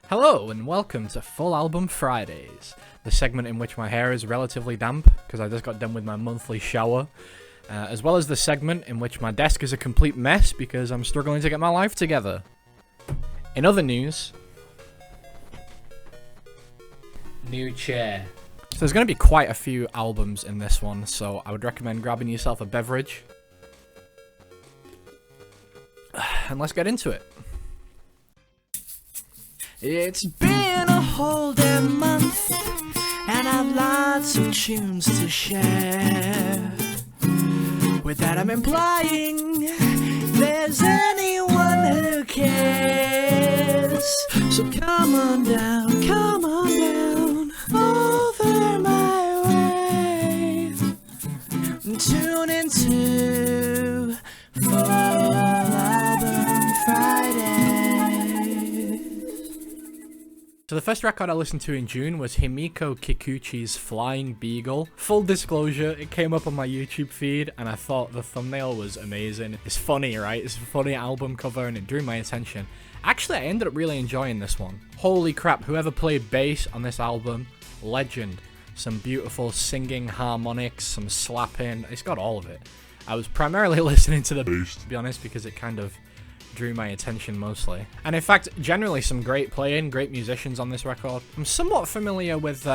Hello and welcome to Full Album Fridays, the segment in which my hair is relatively damp because I just got done with my monthly shower, as well as the segment in which my desk is a complete mess because I'm struggling to get my life together. In other news, new chair. So there's going to be quite a few albums in this one, so I would recommend grabbing yourself a beverage. And let's get into it. It's been a whole damn month, and I've lots of tunes to share. With that I'm implying there's anyone who cares. So come on down over my way. Tune into Full Album Friday. So the first record I listened to in June was Himiko Kikuchi's Flying Beagle. Full disclosure, it came up on my YouTube feed and I thought the thumbnail was amazing. It's funny, right? It's a funny album cover and it drew my attention. Actually, I ended up really enjoying this one. Holy crap, whoever played bass on this album, legend. Some beautiful singing harmonics, some slapping, it's got all of it. I was primarily listening to the bass, to be honest, because it kind of drew my attention mostly. And in fact, generally some great playing, great musicians on this record. I'm somewhat familiar with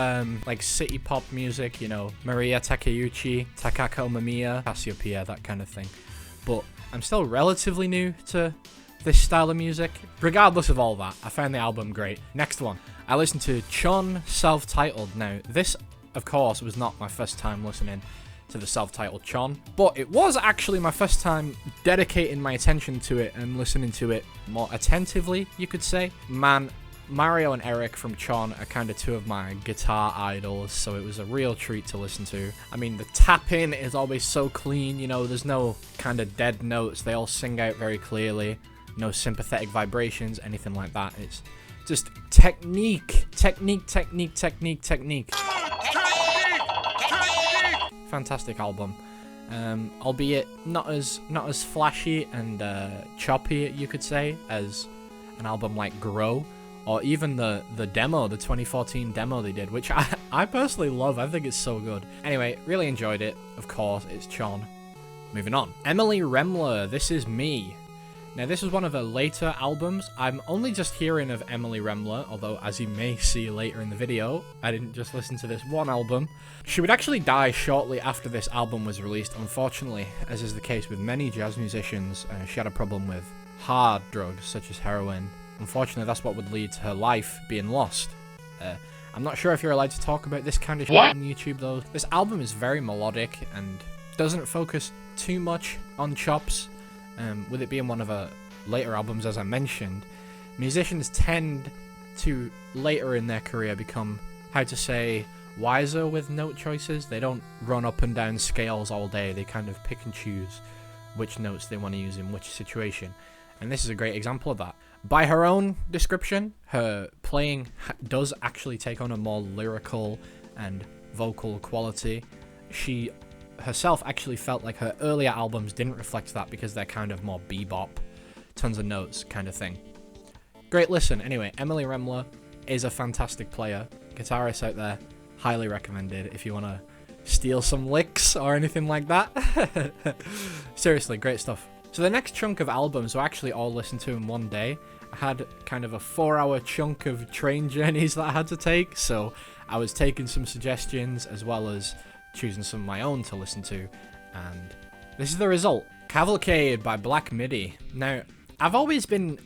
like city pop music, you know, Maria Takeuchi, Takako Mamiya, Cassiopeia, that kind of thing. But I'm still relatively new to this style of music. Regardless of all that, I found the album great. Next one, I listened to Chon self-titled. Now, this, of course, was not my first time listening to the self-titled Chon, but it was actually my first time dedicating my attention to it and listening to it more attentively, you could say. Man, Mario and Eric from Chon are kind of two of my guitar idols, so it was a real treat to listen to. I mean, the tapping is always so clean, you know, there's no kind of dead notes, they all sing out very clearly, no sympathetic vibrations, anything like that. It's just technique. Fantastic album, albeit not as flashy and choppy, you could say, as an album like Grow, or even the demo, the 2014 demo they did, which I personally love. I think it's so good. Anyway, really enjoyed it. Of course, it's Chon. Moving on. Emily Remler, This Is Me. Now, this was one of her later albums. I'm only just hearing of Emily Remler, although, as you may see later in the video, I didn't just listen to this one album. She would actually die shortly after this album was released, unfortunately, as is the case with many jazz musicians. She had a problem with hard drugs, such as heroin. Unfortunately, that's what would lead to her life being lost. I'm not sure if you're allowed to talk about this kind of shit on YouTube, though. This album is very melodic and doesn't focus too much on chops. With it being one of her later albums, as I mentioned, musicians tend to, later in their career, become, how to say, wiser with note choices. They don't run up and down scales all day. They kind of pick and choose which notes they want to use in which situation. And this is a great example of that. By her own description, her playing does actually take on a more lyrical and vocal quality. She herself actually felt like her earlier albums didn't reflect that because they're kind of more bebop, tons of notes kind of thing. Great listen. Anyway, Emily Remler is a fantastic player. Guitarist out there, highly recommended if you want to steal some licks or anything like that. Seriously, great stuff. So the next chunk of albums were actually all listened to in one day. I had kind of a 4-hour chunk of train journeys that I had to take, so I was taking some suggestions as well as choosing some of my own to listen to, and this is the result. Cavalcade by Black Midi. Now, I've always been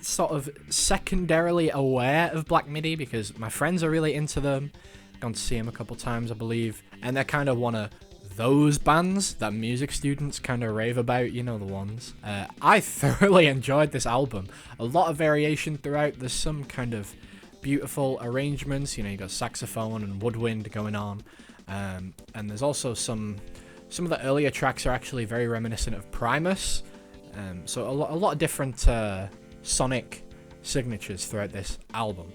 sort of secondarily aware of Black Midi because my friends are really into them. Gone to see them a couple times, I believe, and they're kind of one of those bands that music students kind of rave about, you know, the ones. I thoroughly enjoyed this album. A lot of variation throughout. There's some kind of beautiful arrangements, you know, you got saxophone and woodwind going on. And there's also some of the earlier tracks are actually very reminiscent of Primus, so a lot of different sonic signatures throughout this album.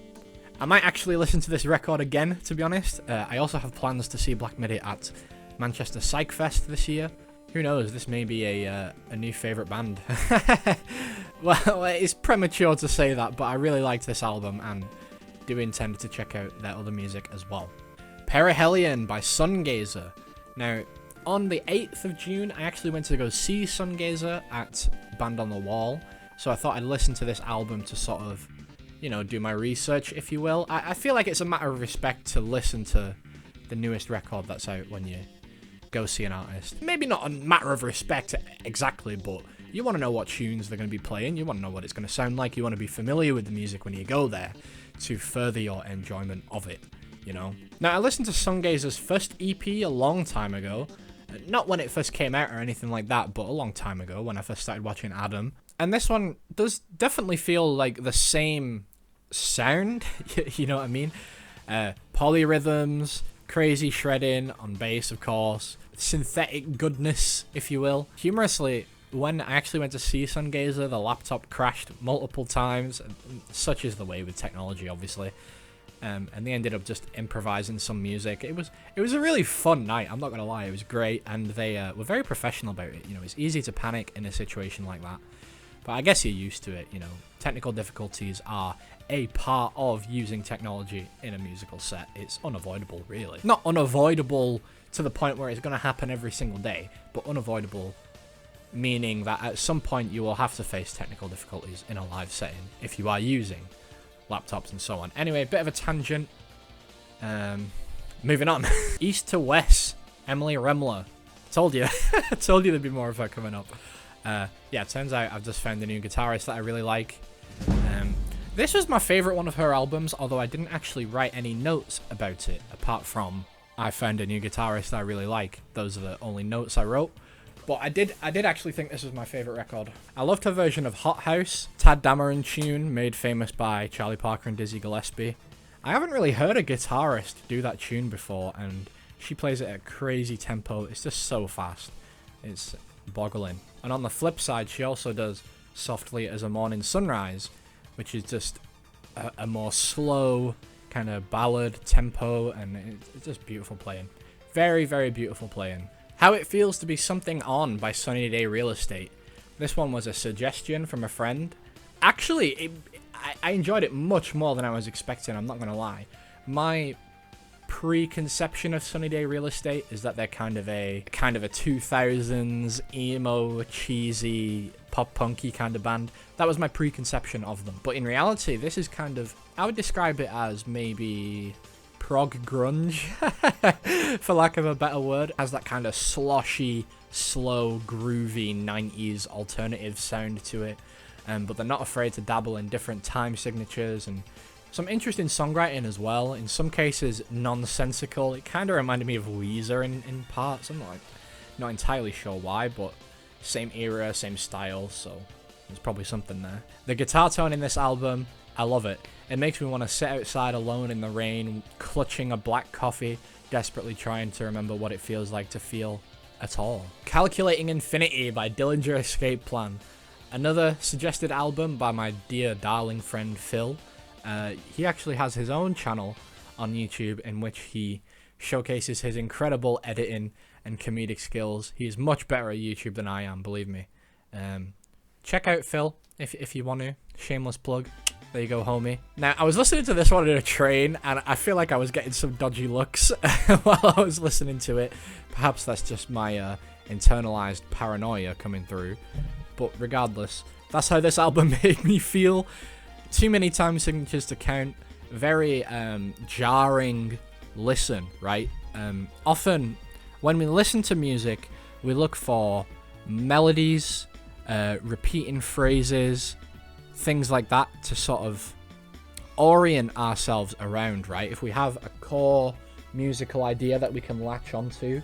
I might actually listen to this record again, to be honest. I also have plans to see Black Midi at Manchester Psych Fest this year. Who knows, this may be a new favourite band. Well, it's premature to say that, but I really liked this album and do intend to check out their other music as well. Perihelion by Sungazer. Now, on the 8th of June, I actually went to go see Sungazer at Band on the Wall, so I thought I'd listen to this album to sort of, you know, do my research, if you will. I feel like it's a matter of respect to listen to the newest record that's out when you go see an artist. Maybe not a matter of respect exactly, but you want to know what tunes they're going to be playing, you want to know what it's going to sound like, you want to be familiar with the music when you go there to further your enjoyment of it, you know. Now, I listened to Sungazer's first EP a long time ago, not when it first came out or anything like that, but a long time ago when I first started watching Adam. And this one does definitely feel like the same sound, you know what I mean? Polyrhythms, crazy shredding on bass, of course, synthetic goodness, if you will. Humorously, when I actually went to see Sungazer, the laptop crashed multiple times, such is the way with technology, obviously. And they ended up just improvising some music. It was a really fun night, I'm not gonna lie. It was great, and they were very professional about it. You know, it's easy to panic in a situation like that, but I guess you're used to it. You know, technical difficulties are a part of using technology in a musical set. It's unavoidable, really. Not unavoidable to the point where it's gonna happen every single day, but unavoidable meaning that at some point you will have to face technical difficulties in a live setting if you are using laptops and so on. Anyway, a bit of a tangent. Moving on. East to West, Emily Remler. Told you. I told you there'd be more of her coming up. Yeah, turns out I've just found a new guitarist that I really like. This was my favourite one of her albums, although I didn't actually write any notes about it, apart from I found a new guitarist I really like. Those are the only notes I wrote. But I did actually think this was my favourite record. I loved her version of Hot House, Tad Dameron tune made famous by Charlie Parker and Dizzy Gillespie. I haven't really heard a guitarist do that tune before, and she plays it at a crazy tempo. It's just so fast. It's boggling. And on the flip side, she also does Softly as a Morning Sunrise, which is just a more slow kind of ballad tempo, and it's just beautiful playing. Very, very beautiful playing. How It Feels to Be Something On by Sunny Day Real Estate. This one was a suggestion from a friend. Actually, I enjoyed it much more than I was expecting, I'm not going to lie. My preconception of Sunny Day Real Estate is that they're kind of a 2000s emo, cheesy, pop-punky kind of band. That was my preconception of them. But in reality, this is kind of, I would describe it as maybe prog grunge, for lack of a better word. Has that kind of sloshy, slow, groovy 90s alternative sound to it. But they're not afraid to dabble in different time signatures and some interesting songwriting as well. In some cases, nonsensical. It kind of reminded me of Weezer in parts. I'm not entirely sure why, but same era, same style, so there's probably something there. The guitar tone in this album, I love it. It makes me want to sit outside alone in the rain, clutching a black coffee, desperately trying to remember what it feels like to feel at all. Calculating Infinity by Dillinger Escape Plan. Another suggested album by my dear darling friend Phil. He actually has his own channel on YouTube in which he showcases his incredible editing and comedic skills. He is much better at YouTube than I am, believe me. Check out Phil if you want to. Shameless plug. There you go, homie. Now, I was listening to this one in a train, and I feel like I was getting some dodgy looks while I was listening to it. Perhaps that's just my internalized paranoia coming through. But regardless, that's how this album made me feel. Too many time signatures to count. Very jarring listen, right? Often, when we listen to music, we look for melodies, repeating phrases, things like that to sort of orient ourselves around, right? If we have a core musical idea that we can latch onto,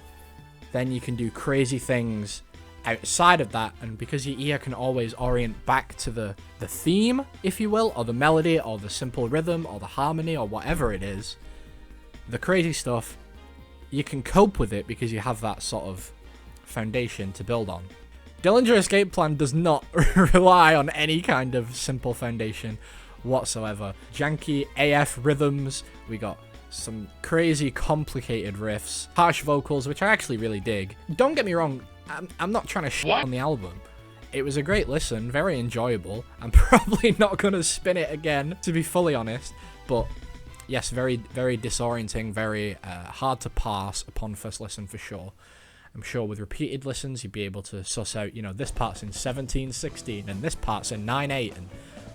then you can do crazy things outside of that, and because your ear can always orient back to the theme, if you will, or the melody, or the simple rhythm, or the harmony, or whatever it is, the crazy stuff, you can cope with it because you have that sort of foundation to build on. Dillinger Escape Plan does not rely on any kind of simple foundation whatsoever. Janky AF rhythms, we got some crazy complicated riffs, harsh vocals, which I actually really dig. Don't get me wrong, I'm not trying to shit on the album. It was a great listen, very enjoyable. I'm probably not going to spin it again, to be fully honest. But yes, very, very disorienting, very hard to pass upon first listen for sure. I'm sure with repeated listens, you'd be able to suss out, you know, this part's in 17/16 and this part's in 9/8 and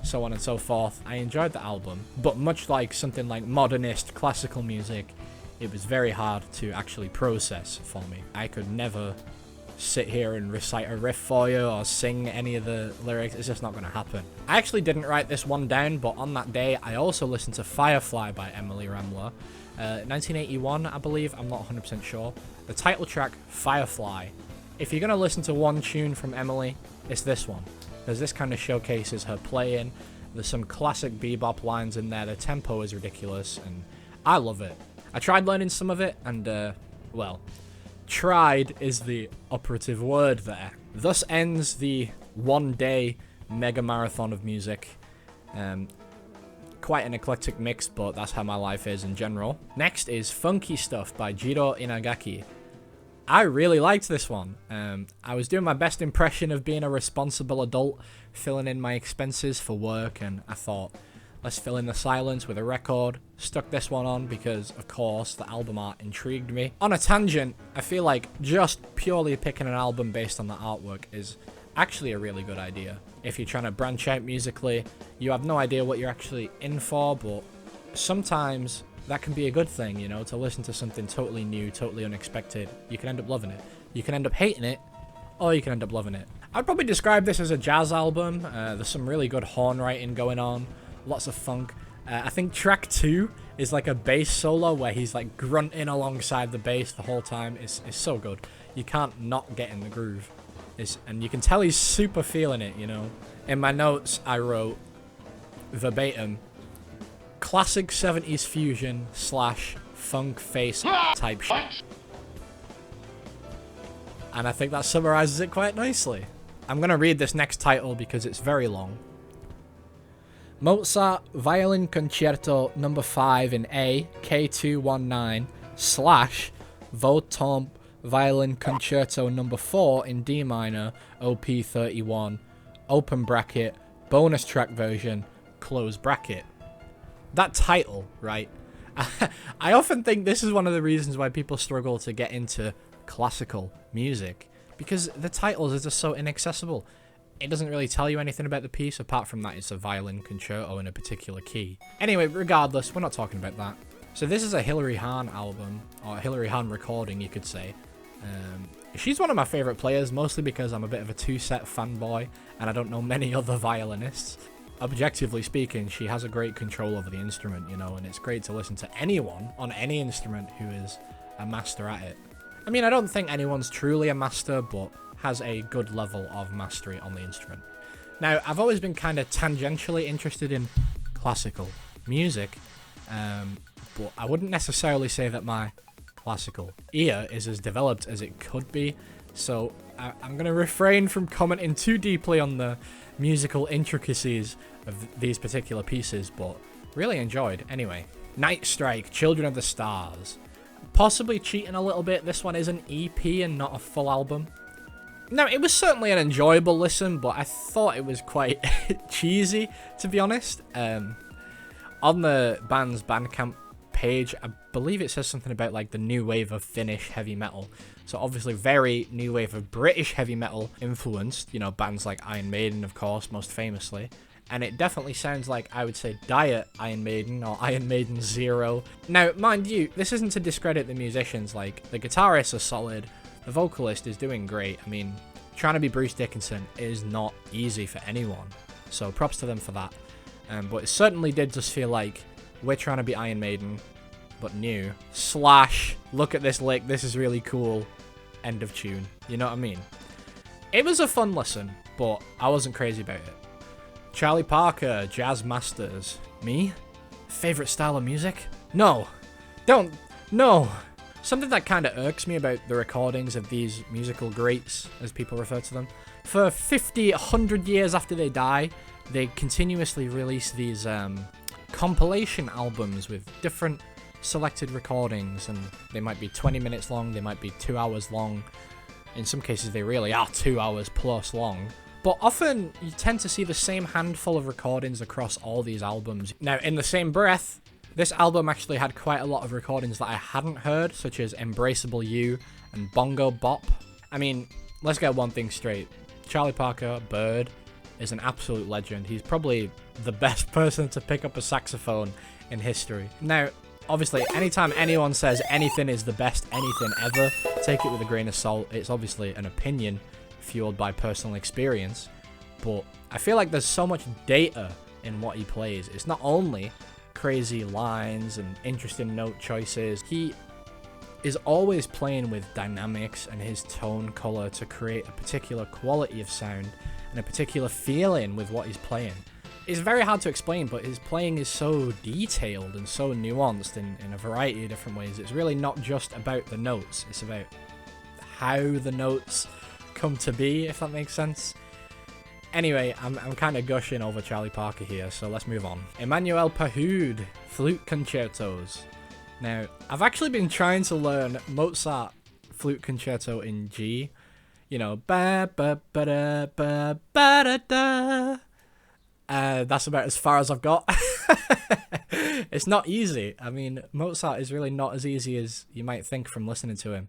so on and so forth. I enjoyed the album, but much like something like modernist classical music, it was very hard to actually process for me. I could never sit here and recite a riff for you or sing any of the lyrics. It's just not going to happen. I actually didn't write this one down, but on that day I also listened to Firefly by Emily Rambler, 1981 I believe, I'm not 100% sure. The title track, Firefly. If you're going to listen to one tune from Emily, it's this one, because this kind of showcases her playing. There's some classic bebop lines in there, the tempo is ridiculous and I love it. I tried learning some of it and well, tried is the operative word there. Thus ends the one-day mega marathon of music. Quite an eclectic mix, but that's how my life is in general. Next is Funky Stuff by Jiro Inagaki. I really liked this one. I was doing my best impression of being a responsible adult, filling in my expenses for work, and I thought, let's fill in the silence with a record. Stuck this one on because, of course, the album art intrigued me. On a tangent, I feel like just purely picking an album based on the artwork is actually a really good idea. If you're trying to branch out musically, you have no idea what you're actually in for, but sometimes that can be a good thing, you know, to listen to something totally new, totally unexpected. You can end up loving it. You can end up hating it, or you can end up loving it. I'd probably describe this as a jazz album. There's some really good horn writing going on. Lots of funk. I think track 2 is like a bass solo where he's like grunting alongside the bass the whole time. It's so good. You can't not get in the groove. And you can tell he's super feeling it, you know. In my notes, I wrote verbatim, classic 70s fusion / funk face type shit. And I think that summarizes it quite nicely. I'm going to read this next title because it's very long. Mozart Violin Concerto No. 5 in A, K219 / Votomp Violin Concerto No. 4 in D minor, OP31, open bracket, bonus track version, close bracket. That title, right? I often think this is one of the reasons why people struggle to get into classical music, because the titles are just so inaccessible. It doesn't really tell you anything about the piece, apart from that it's a violin concerto in a particular key. Anyway, regardless, we're not talking about that. So this is a Hilary Hahn album, or Hilary Hahn recording, you could say. She's one of my favourite players, mostly because I'm a bit of a two-set fanboy, and I don't know many other violinists. Objectively speaking, she has a great control over the instrument, you know, and it's great to listen to anyone on any instrument who is a master at it. I mean, I don't think anyone's truly a master, but has a good level of mastery on the instrument. Now, I've always been kind of tangentially interested in classical music, but I wouldn't necessarily say that my classical ear is as developed as it could be, so I'm going to refrain from commenting too deeply on the musical intricacies of these particular pieces, but really enjoyed anyway. Night Strike, Children of the Stars. Possibly cheating a little bit, this one is an EP and not a full album. Now, it was certainly an enjoyable listen, but I thought it was quite cheesy, to be honest. On the band's Bandcamp page, I believe it says something about like the new wave of Finnish heavy metal. So obviously very new wave of British heavy metal influenced, you know, bands like Iron Maiden, of course, most famously. And it definitely sounds like, I would say, Diet Iron Maiden or Iron Maiden Zero. Now, mind you, this isn't to discredit the musicians. Like, the guitarists are solid, the vocalist is doing great. I mean, trying to be Bruce Dickinson is not easy for anyone, so props to them for that. But it certainly did just feel like we're trying to be Iron Maiden, but new. / look at this lick, this is really cool, end of tune. You know what I mean? It was a fun listen, but I wasn't crazy about it. Charlie Parker, Jazz Masters. Me? Favorite style of music? No. No. Something that kind of irks me about the recordings of these musical greats, as people refer to them. For 50, 100 years after they die, they continuously release these compilation albums with different selected recordings, and they might be 20 minutes long, they might be 2 hours long. In some cases, they really are 2 hours plus long. But often you tend to see the same handful of recordings across all these albums. Now, in the same breath, this album actually had quite a lot of recordings that I hadn't heard, such as Embraceable You and Bongo Bop. I mean, let's get one thing straight. Charlie Parker, Bird, is an absolute legend. He's probably the best person to pick up a saxophone in history. Now, obviously, anytime anyone says anything is the best anything ever, take it with a grain of salt. It's obviously an opinion fueled by personal experience, but I feel like there's so much data in what he plays. It's not only crazy lines and interesting note choices. He is always playing with dynamics and his tone color to create a particular quality of sound and a particular feeling with what he's playing. It's very hard to explain, but his playing is so detailed and so nuanced in a variety of different ways. It's really not just about the notes, it's about how the notes come to be, if that makes sense. Anyway, I'm kind of gushing over Charlie Parker here, so let's move on. Emmanuel Pahud, Flute Concertos. Now, I've actually been trying to learn Mozart Flute Concerto in G. You know, ba ba ba da ba ba da da. That's about as far as I've got. It's not easy. I mean, Mozart is really not as easy as you might think from listening to him.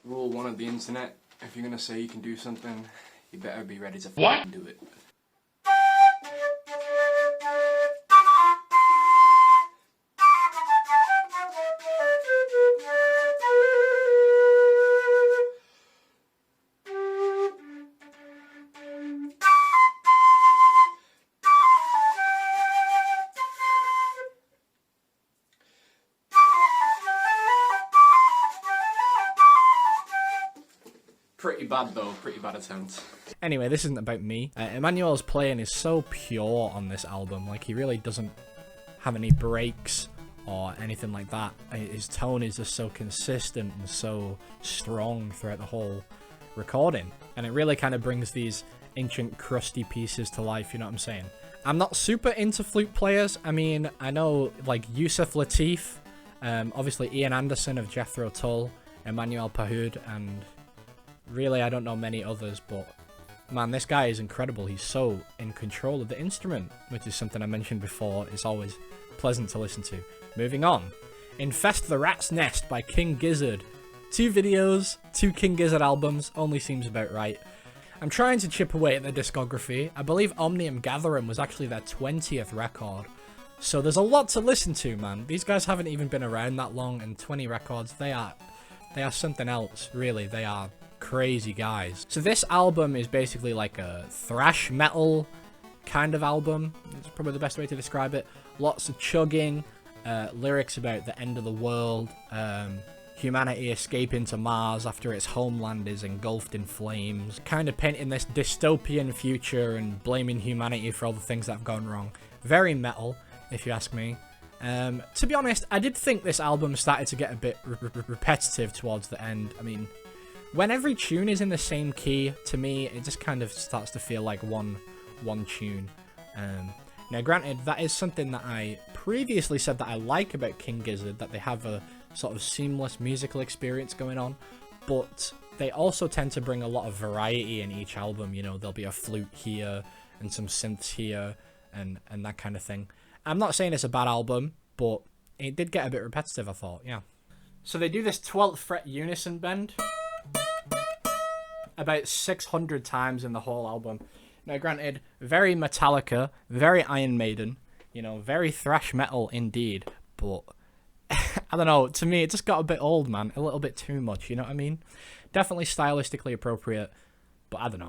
Rule 1 of the internet: if you're gonna say you can do something, you better be ready to fucking do it. Pretty bad though, pretty bad attempt. Anyway, this isn't about me. Emmanuel's playing is so pure on this album. Like, he really doesn't have any breaks or anything like that. His tone is just so consistent and so strong throughout the whole recording. And it really kind of brings these ancient crusty pieces to life, you know what I'm saying? I'm not super into flute players. I mean, I know like Yusuf Lateef, obviously Ian Anderson of Jethro Tull, Emmanuel Pahud, and really I don't know many others, but man, this guy is incredible. He's so in control of the instrument, which is something I mentioned before. It's always pleasant to listen to. Moving on. Infest the Rat's Nest by King Gizzard. 2 videos, 2 King Gizzard albums, only seems about right. I'm trying to chip away at their discography. I believe Omnium Gatherum was actually their 20th record. So there's a lot to listen to, man. These guys haven't even been around that long, and 20 records, they are something else, really. They are crazy guys. So this album is basically like a thrash metal kind of album. It's probably the best way to describe it. Lots of chugging, lyrics about the end of the world, humanity escaping to Mars after its homeland is engulfed in flames, kind of painting this dystopian future and blaming humanity for all the things that have gone wrong. Very metal, if you ask me. To be honest, I did think this album started to get a bit repetitive towards the end. I mean, when every tune is in the same key, to me, it just kind of starts to feel like one tune. Now, granted, that is something that I previously said that I like about King Gizzard, that they have a sort of seamless musical experience going on, but they also tend to bring a lot of variety in each album. You know, there'll be a flute here and some synths here and that kind of thing. I'm not saying it's a bad album, but it did get a bit repetitive, I thought, yeah. So they do this 12th fret unison bend about 600 times in the whole album. Now, granted, very Metallica, very Iron Maiden, you know, very thrash metal indeed, but I don't know, to me, it just got a bit old, man, a little bit too much, you know what I mean? Definitely stylistically appropriate, but I don't know.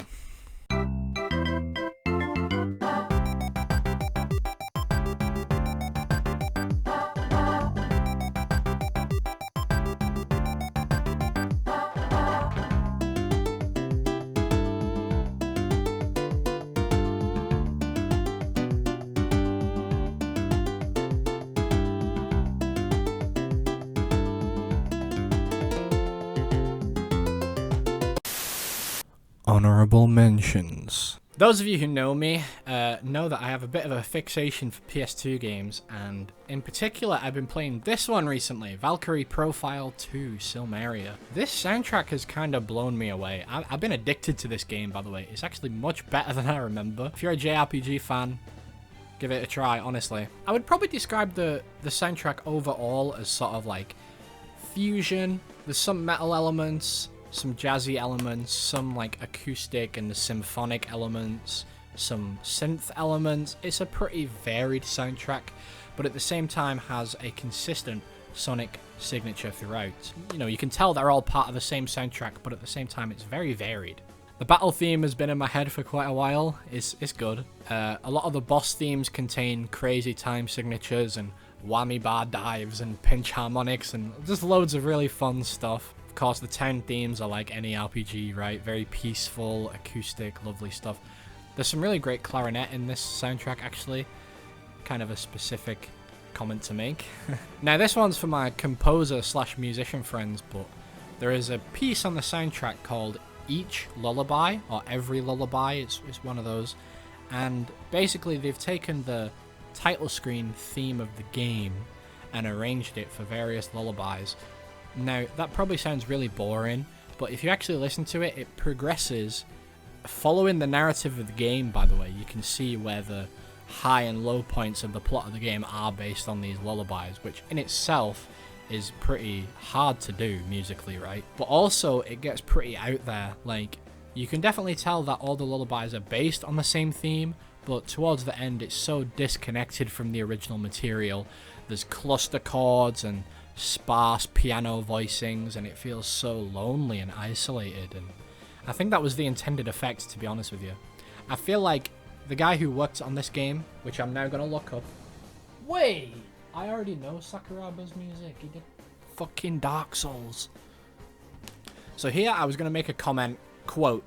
Honourable mentions. Those of you who know me know that I have a bit of a fixation for PS2 games, and in particular I've been playing this one recently, Valkyrie Profile 2 Silmeria. This soundtrack has kind of blown me away. I've been addicted to this game, by the way. It's actually much better than I remember. If you're a JRPG fan, give it a try, honestly. I would probably describe the soundtrack overall as sort of like fusion. There's some metal elements, some jazzy elements, some like acoustic and symphonic elements, some synth elements. It's a pretty varied soundtrack, but at the same time has a consistent sonic signature throughout. You know, you can tell they're all part of the same soundtrack, but at the same time it's very varied. The battle theme has been in my head for quite a while. It's good. A lot of the boss themes contain crazy time signatures and whammy bar dives and pinch harmonics and just loads of really fun stuff. Of course, the town themes are like any RPG, right? Very peaceful, acoustic, lovely stuff. There's some really great clarinet in this soundtrack, actually. Kind of a specific comment to make. Now, this one's for my composer/musician friends, but there is a piece on the soundtrack called Each Lullaby, or Every Lullaby. It's one of those. And basically, they've taken the title screen theme of the game and arranged it for various lullabies. Now, that probably sounds really boring, but if you actually listen to it, it progresses following the narrative of the game, by the way. You can see where the high and low points of the plot of the game are based on these lullabies, which in itself is pretty hard to do musically, right? But also, it gets pretty out there. Like, you can definitely tell that all the lullabies are based on the same theme, but towards the end, it's so disconnected from the original material. There's cluster chords and sparse piano voicings, and it feels so lonely and isolated, and I think that was the intended effect, to be honest with you. I feel like the guy who worked on this game, which I'm now gonna look up. Wait! I already know Sakuraba's music. He did fucking Dark Souls. So here I was gonna make a comment, quote,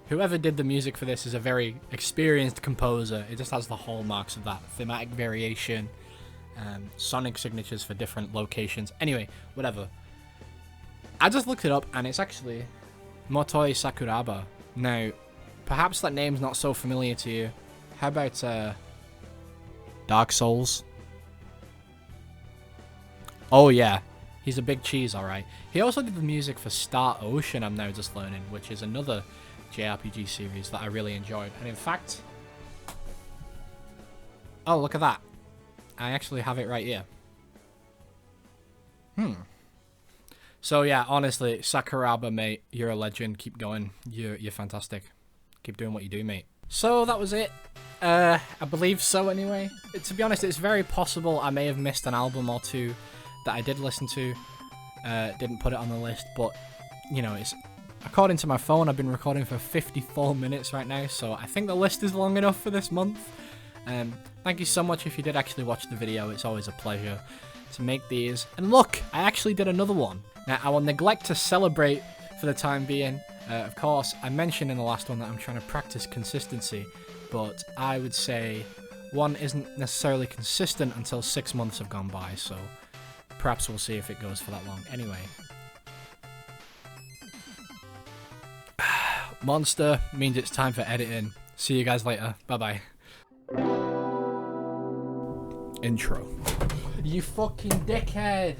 "Whoever did the music for this is a very experienced composer. It just has the hallmarks of that thematic variation, sonic signatures for different locations." Anyway, whatever. I just looked it up, and it's actually Motoi Sakuraba. Now, perhaps that name's not so familiar to you. How about Dark Souls? Oh yeah, he's a big cheese, alright. He also did the music for Star Ocean, I'm now just learning, which is another JRPG series that I really enjoyed. And in fact... oh, look at that. I actually have it right here. So yeah, honestly, Sakuraba, mate, you're a legend. Keep going. You're fantastic. Keep doing what you do, mate. So that was it. I believe so, anyway. To be honest, it's very possible I may have missed an album or two that I did listen to. Didn't put it on the list, but you know, it's according to my phone. I've been recording for 54 minutes right now, so I think the list is long enough for this month. Thank you so much if you did actually watch the video. It's always a pleasure to make these. And look, I actually did another one. Now, I will neglect to celebrate for the time being. Of course, I mentioned in the last one that I'm trying to practice consistency, but I would say one isn't necessarily consistent until 6 months have gone by, so perhaps we'll see if it goes for that long. Anyway. Monster means it's time for editing. See you guys later. Bye-bye. Intro. You fucking dickhead!